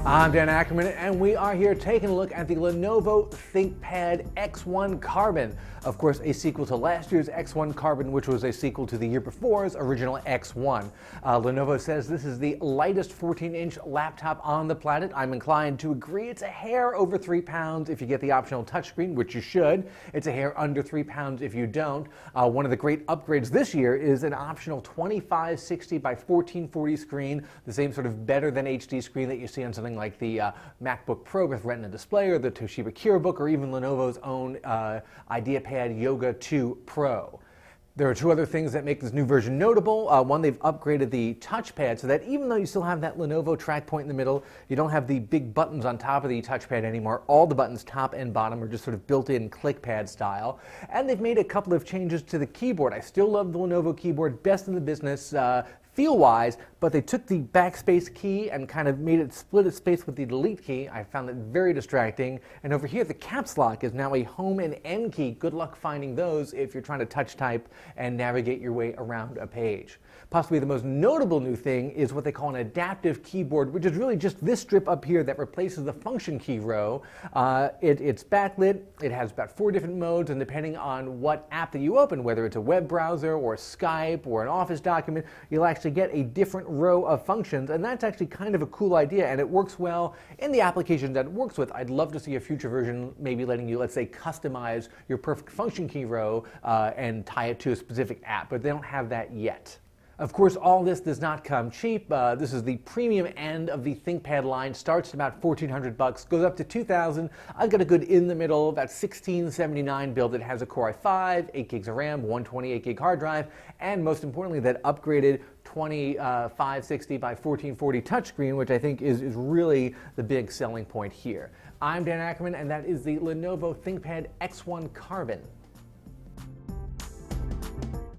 I'm Dan Ackerman, and we are here taking a look at the Lenovo ThinkPad X1 Carbon. Of course, a sequel to last year's X1 Carbon, which was a sequel to the year before's original X1. Lenovo says this is the lightest 14-inch laptop on the planet. I'm inclined to agree. It's a hair over 3 pounds if you get the optional touchscreen, which you should. It's a hair under 3 pounds if you don't. One of the great upgrades this year is an optional 2560 by 1440 screen, the same sort of better than HD screen that you see on something like the MacBook Pro with Retina display, or the Toshiba Curabook, or even Lenovo's own IdeaPad Yoga 2 Pro. There are two other things that make this new version notable. One, they've upgraded the touchpad so that even though you still have that Lenovo track point in the middle, you don't have the big buttons on top of the touchpad anymore. All the buttons, top and bottom, are just sort of built-in clickpad style. And they've made a couple of changes to the keyboard. I still love the Lenovo keyboard, best in the business, feel-wise, but they took the backspace key and kind of made it split its space with the delete key. I found it very distracting. And over here, the caps lock is now a home and end key. Good luck finding those if you're trying to touch type and navigate your way around a page. Possibly the most notable new thing is what they call an adaptive keyboard, which is really just this strip up here that replaces the function key row. It's backlit. It has about 4 different modes, and depending on what app that you open, whether it's a web browser or Skype or an Office document, you'll actually get a different row of functions, and that's actually kind of a cool idea, and it works well in the application that it works with. I'd love to see a future version maybe letting you, let's say, customize your perfect function key row and tie it to a specific app, but they don't have that yet. Of course, all this does not come cheap. This is the premium end of the ThinkPad line. Starts at about $1,400, goes up to $2,000. I've got a good in the middle, about $1,679 build that has a Core i5, 8 gigs of RAM, 128 gig hard drive, and most importantly, that upgraded 2560 by 1440 touchscreen, which I think is really the big selling point here. I'm Dan Ackerman, and that is the Lenovo ThinkPad X1 Carbon.